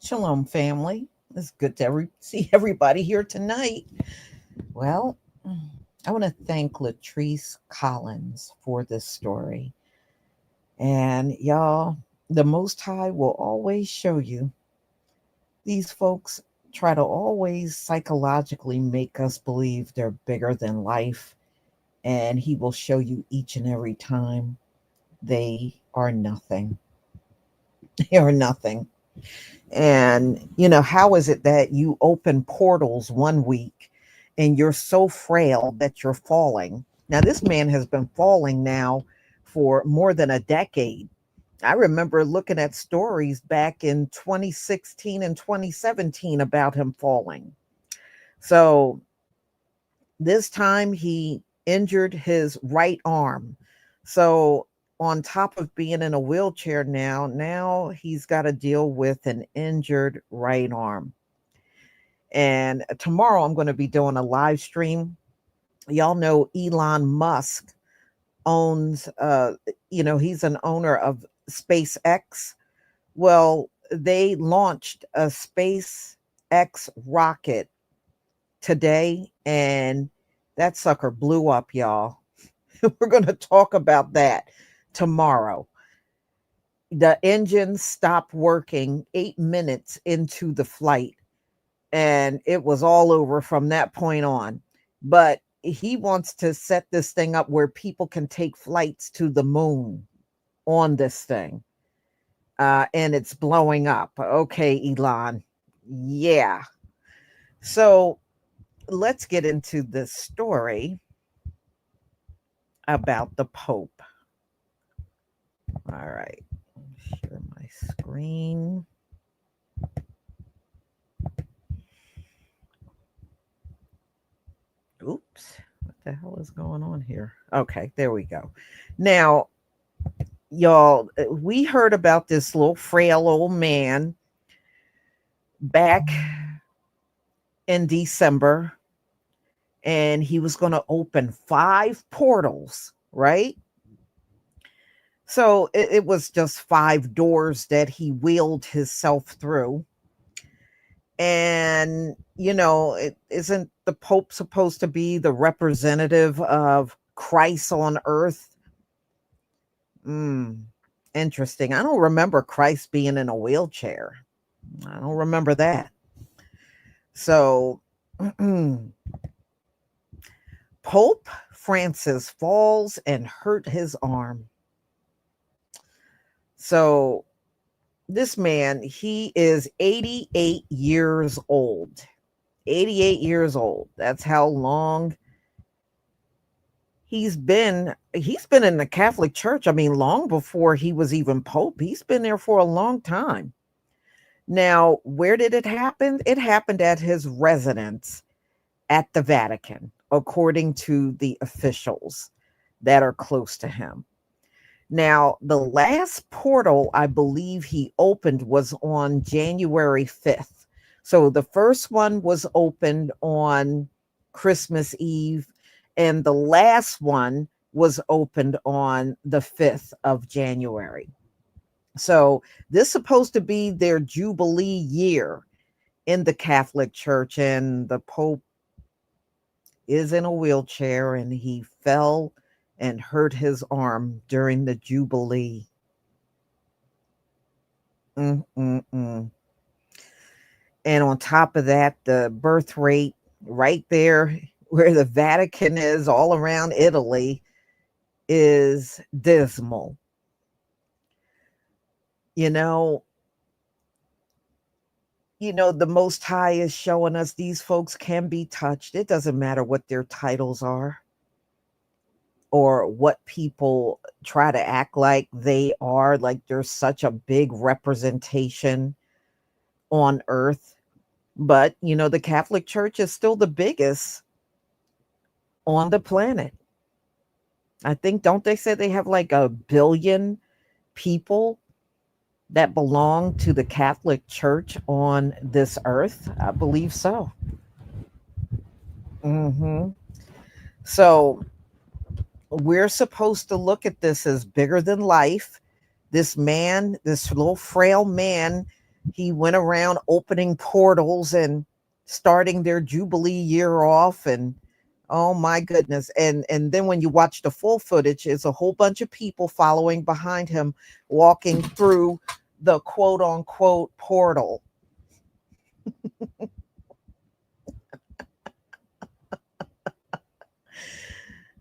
Shalom, family. It's good to see everybody here tonight. Well, I want to thank Latrice Collins for this story. And y'all, the Most High will always show you. These folks try to always psychologically make us believe they're bigger than life. And He will show you each and every time they are nothing. They are nothing. And, how is it that you open portals one week and you're so frail that you're falling? Now, this man has been falling now for more than a decade. I remember looking at stories back in 2016 and 2017 about him falling. So this time he injured his right arm. So on top of being in a wheelchair now he's got to deal with an injured right arm. And tomorrow I'm going to be doing a live stream. Y'all know Elon Musk owns he's an owner of SpaceX. Well, they launched a SpaceX rocket today, and that sucker blew up, y'all. We're going to talk about that tomorrow. The engine stopped working 8 minutes into the flight, and it was all over from that point on. But he wants to set this thing up where people can take flights to the moon on this thing. And it's blowing up. Okay, Elon. Yeah. So let's get into this story about the Pope. All right. Share my screen. Oops. What the hell is going on here? Okay, there we go. Now, Y'all, we heard about this little frail old man back in December, and he was going to open 5 portals, right? So it was just 5 doors that he wheeled himself through. And, isn't the Pope supposed to be the representative of Christ on earth? Mm, interesting. I don't remember Christ being in a wheelchair. I don't remember that. So, Pope Francis falls and hurt his arm. So, this man, he is 88 years old. 88 years old. That's how long he's been in the Catholic Church. I mean, long before he was even pope. He's been there for a long time. Now, where did it happen? It happened at his residence at the Vatican, according to the officials that are close to him. Now, the last portal I believe he opened was on January 5th. So the first one was opened on Christmas Eve, and the last one was opened on the 5th of January. So this is supposed to be their Jubilee year in the Catholic Church, and the Pope is in a wheelchair and he fell and hurt his arm during the Jubilee. Mm-mm-mm. And on top of that, the birth rate right there where the Vatican is, all around Italy, is dismal. You know, the Most High is showing us these folks can be touched. It doesn't matter what their titles are or what people try to act like they are, like there's such a big representation on earth. But, the Catholic Church is still the biggest on the planet. I think, don't they say they have like 1 billion people that belong to the Catholic Church on this earth? I believe so. Hmm. So we're supposed to look at this as bigger than life. This man, this little frail man, he went around opening portals and starting their Jubilee year off. And oh my goodness. And then when you watch the full footage, it's a whole bunch of people following behind him, walking through the quote unquote portal.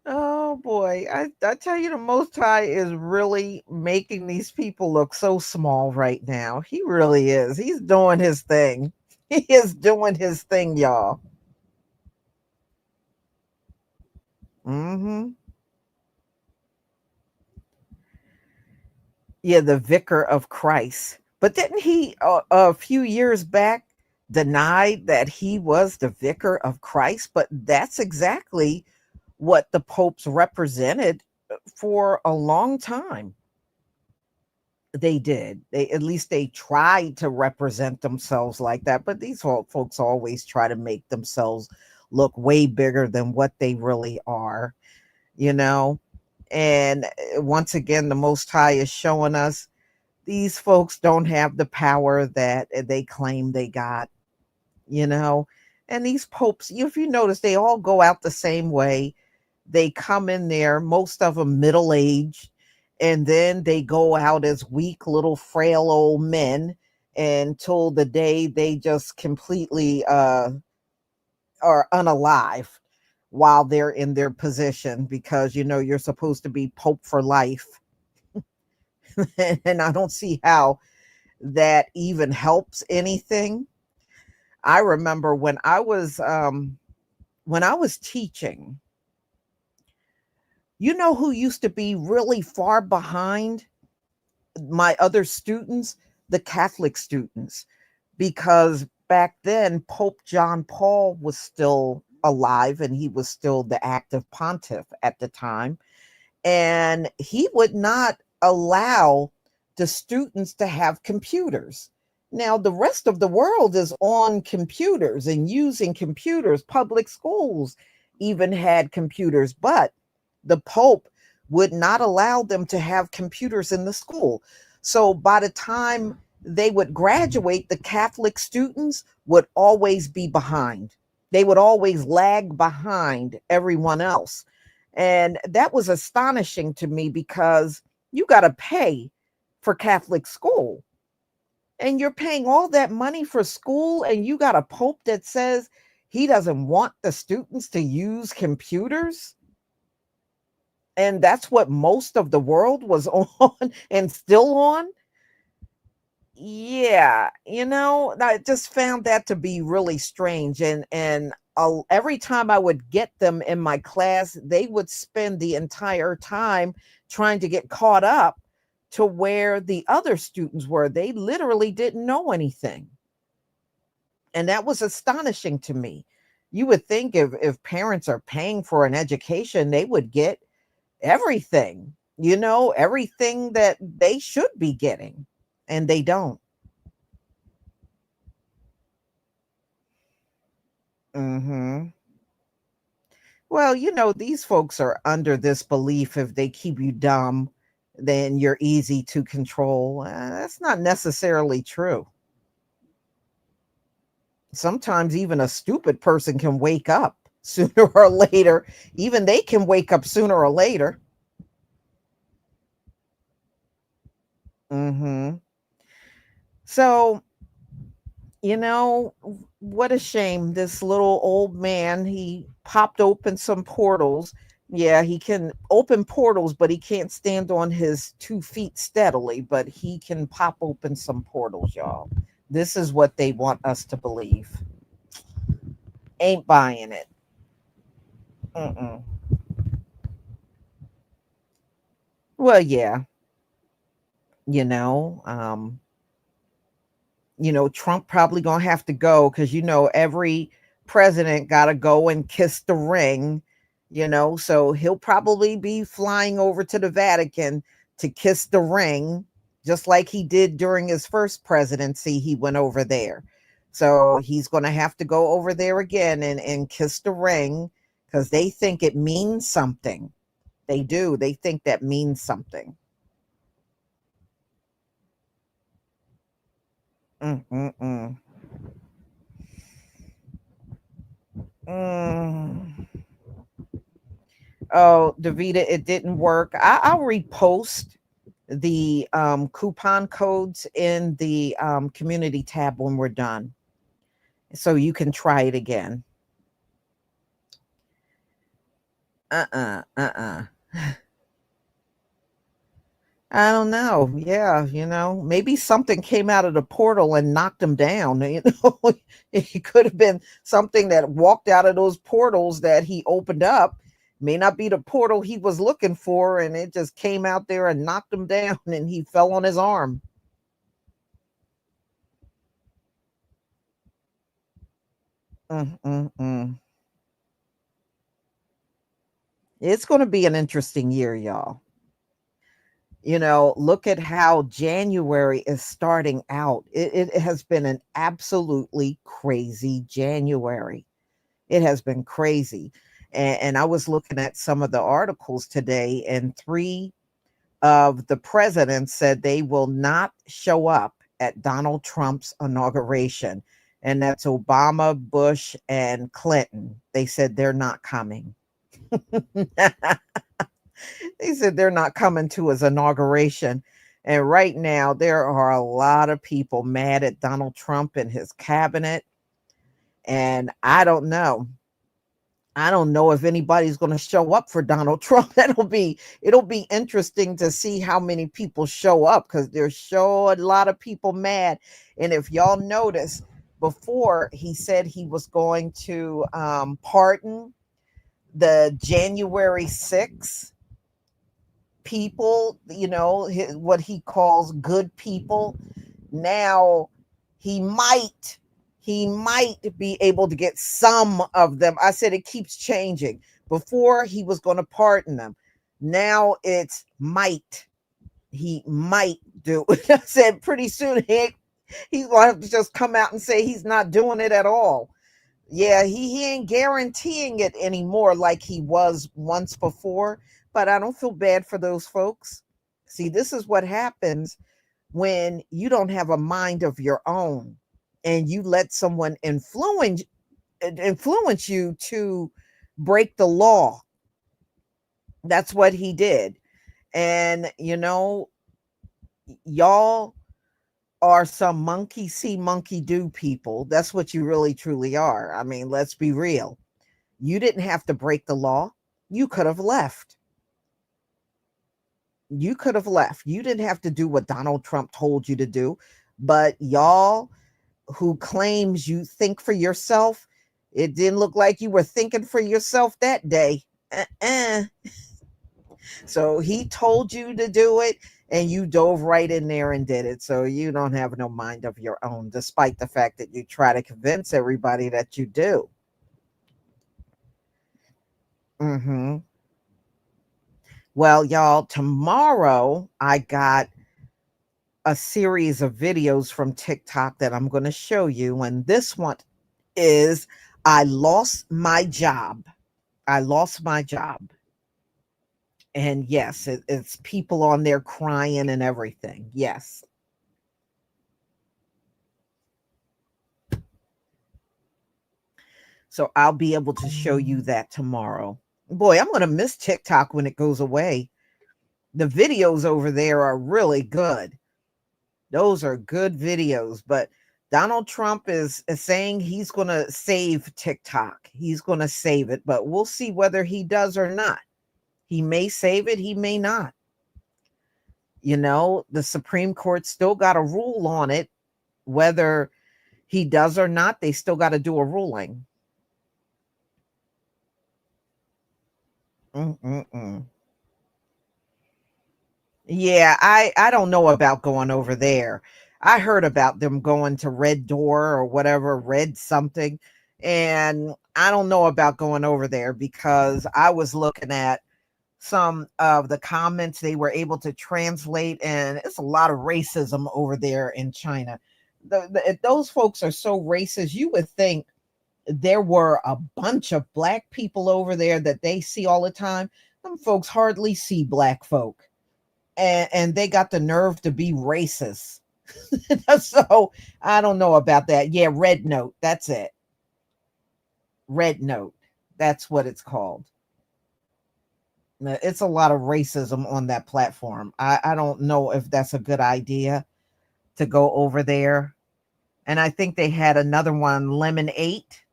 Oh boy. I tell you, the Most High is really making these people look so small right now. He really is. He's doing his thing. He is doing his thing, y'all. Hmm. Yeah, the vicar of Christ. But didn't he, a few years back, deny that he was the vicar of Christ? But that's exactly what the popes represented for a long time. They did. They, at least they tried to represent themselves like that. But these folks always try to make themselves look way bigger than what they really are, you know? And once again, the Most High is showing us these folks don't have the power that they claim they got, you know? And these popes, if you notice, they all go out the same way. They come in there, most of them middle aged, and then they go out as weak little frail old men until the day they just completely are unalive while they're in their position, because you're supposed to be pope for life. And I don't see how that even helps anything. I remember when I was teaching, who used to be really far behind my other students? The Catholic students. Because back then Pope John Paul was still alive and he was still the active pontiff at the time. And he would not allow the students to have computers. Now, the rest of the world is on computers and using computers. Public schools even had computers, but the Pope would not allow them to have computers in the school. So by the time they would graduate, the Catholic students would always be behind. They would always lag behind everyone else. And that was astonishing to me because you got to pay for Catholic school. And you're paying all that money for school, and you got a pope that says he doesn't want the students to use computers. And that's what most of the world was on and still on. Yeah, I just found that to be really strange. And every time I would get them in my class, they would spend the entire time trying to get caught up to where the other students were. They literally didn't know anything. And that was astonishing to me. You would think if parents are paying for an education, they would get everything, everything that they should be getting, and they don't. Mhm. Well, these folks are under this belief if they keep you dumb, then you're easy to control. That's not necessarily true. Sometimes even a stupid person can wake up sooner or later. Even they can wake up sooner or later. Mhm. So, what a shame. This little old man, he popped open some portals. Yeah, he can open portals, but he can't stand on his 2 feet steadily, but he can pop open some portals, y'all. This is what they want us to believe. Ain't buying it. Mm-mm. Well, yeah, you know, um, Trump probably gonna have to go because every president gotta go and kiss the ring, so he'll probably be flying over to the Vatican to kiss the ring, just like he did during his first presidency. He went over there. So he's gonna have to go over there again and kiss the ring because they think it means something. They do. They think that means something. Mm-mm-mm. Mm. Oh, Davita, it didn't work. I'll repost the coupon codes in the community tab when we're done, so you can try it again. Uh-uh. I don't know. Yeah, maybe something came out of the portal and knocked him down. It could have been something that walked out of those portals that he opened up. May not be the portal he was looking for, and it just came out there and knocked him down, and he fell on his arm. Mm-mm-mm. It's going to be an interesting year, y'all. Look at how January is starting out. It has been an absolutely crazy January. It has been crazy. And I was looking at some of the articles today, and three of the presidents said they will not show up at Donald Trump's inauguration. And that's Obama, Bush, and Clinton. They said they're not coming. They said they're not coming to his inauguration. And right now, there are a lot of people mad at Donald Trump and his cabinet. And I don't know. I don't know if anybody's going to show up for Donald Trump. It'll be interesting to see how many people show up because there's sure a lot of people mad. And if y'all notice, before he said he was going to pardon the January 6th people, what he calls good people. Now he might he might be able to get some of them. I said it keeps changing. Before he was going to pardon them. Now it's might. he might do it. I said pretty soon he's going to have to just come out and say he's not doing it at all. Yeah, he ain't guaranteeing it anymore like he was once before, but I don't feel bad for those folks. See, this is what happens when you don't have a mind of your own and you let someone influence you to break the law. That's what he did. And y'all are some monkey see, monkey do people. That's what you really truly are. I mean, let's be real. You didn't have to break the law. You could have left. You could have left. You didn't have to do what Donald Trump told you to do. But y'all who claims you think for yourself, it didn't look like you were thinking for yourself that day. Uh-uh. So he told you to do it and you dove right in there and did it. So you don't have no mind of your own, despite the fact that you try to convince everybody that you do. Mm-hmm. Well, y'all, tomorrow I got a series of videos from TikTok that I'm going to show you. And this one is I lost my job. I lost my job. And yes, it's people on there crying and everything. Yes. So I'll be able to show you that tomorrow. Boy, I'm going to miss TikTok when it goes away. The videos over there are really good. Those are good videos. But Donald Trump is saying he's going to save TikTok. He's going to save it, but we'll see whether he does or not. He may save it, he may not. The Supreme Court still got a rule on it. Whether he does or not, they still got to do a ruling. Mm-mm-mm. Yeah, I don't know about going over there. I heard about them going to Red Door or whatever, Red something. And I don't know about going over there because I was looking at some of the comments they were able to translate, and it's a lot of racism over there in China. Those folks are so racist. You would think there were a bunch of black people over there that they see all the time. Some folks hardly see black folk, and they got the nerve to be racist. So I don't know about that. Yeah, Red Note. That's it. Red Note. That's what it's called. It's a lot of racism on that platform. I don't know if that's a good idea to go over there. And I think they had another one, Lemon 8.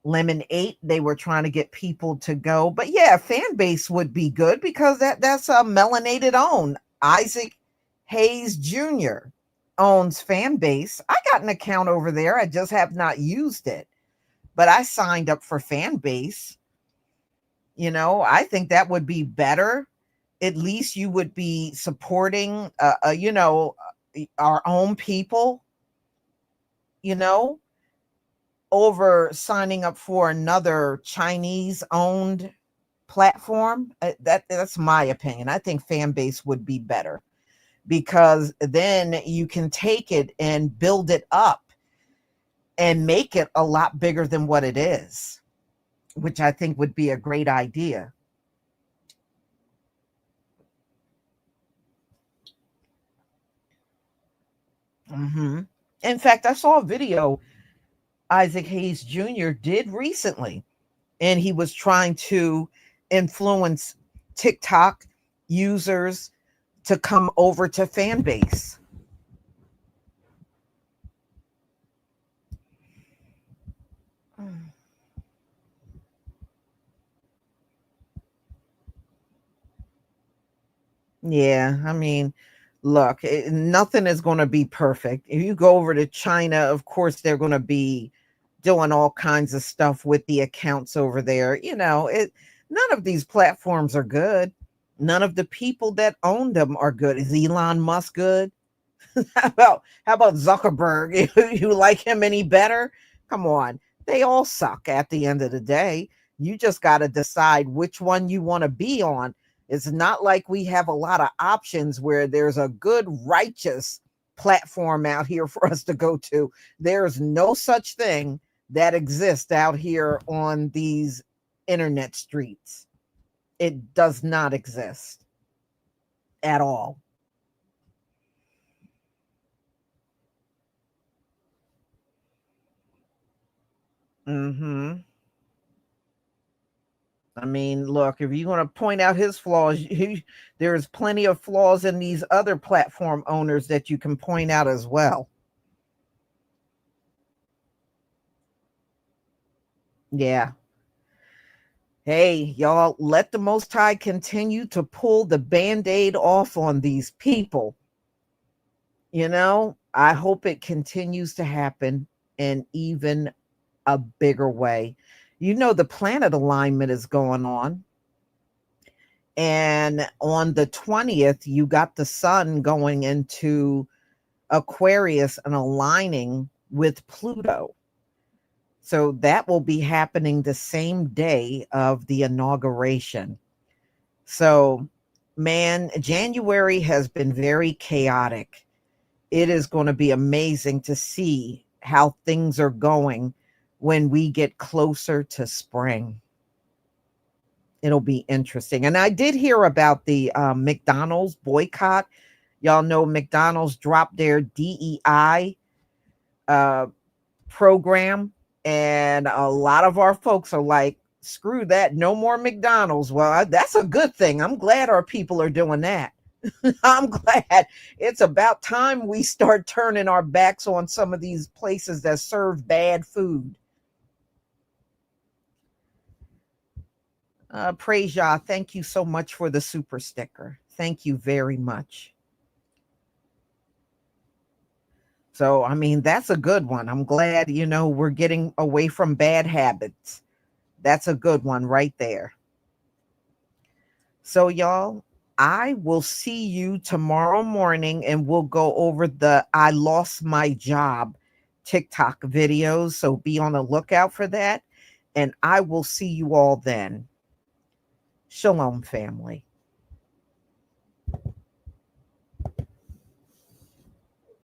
Lemon 8, they were trying to get people to go. But yeah, fan base would be good because that's a melanated own. Isaac Hayes Jr. owns fan base. I got an account over there. I just have not used it. But I signed up for fan base. I think that would be better. At least you would be supporting, our own people, you know, over signing up for another Chinese owned platform. That's my opinion. I think fan base would be better because then you can take it and build it up and make it a lot bigger than what it is, which I think would be a great idea. Hmm. In fact, I saw a video Isaac Hayes Jr. did recently, and he was trying to influence TikTok users to come over to fan base. Yeah, I mean, look, nothing is going to be perfect. If you go over to China, of course, they're going to be doing all kinds of stuff with the accounts over there. None of these platforms are good. None of the people that own them are good. Is Elon Musk good? How about Zuckerberg? You like him any better? Come on. They all suck at the end of the day. You just got to decide which one you want to be on. It's not like we have a lot of options where there's a good, righteous platform out here for us to go to. There's no such thing that exists out here on these internet streets. It does not exist at all. Hmm. I mean, look, if you want to point out his flaws, there's plenty of flaws in these other platform owners that you can point out as well. Yeah. Hey, y'all, let the Most High continue to pull the band aid off on these people. I hope it continues to happen in even a bigger way. The planet alignment is going on. And on the 20th, you got the sun going into Aquarius and aligning with Pluto. So that will be happening the same day of the inauguration. So, man, January has been very chaotic. It is going to be amazing to see how things are going when we get closer to spring. It'll be interesting. And I did hear about the McDonald's boycott. Y'all know McDonald's dropped their DEI uh, program, and a lot of our folks are like, screw that, no more McDonald's. Well, that's a good thing. I'm glad our people are doing that. I'm glad. It's about time we start turning our backs on some of these places that serve bad food. Praise Yah. Thank you so much for the super sticker. Thank you very much. So, I mean, that's a good one. I'm glad, we're getting away from bad habits. That's a good one right there. So, y'all, I will see you tomorrow morning and we'll go over the I lost my job TikTok videos. So be on the lookout for that. And I will see you all then. Shalom, family.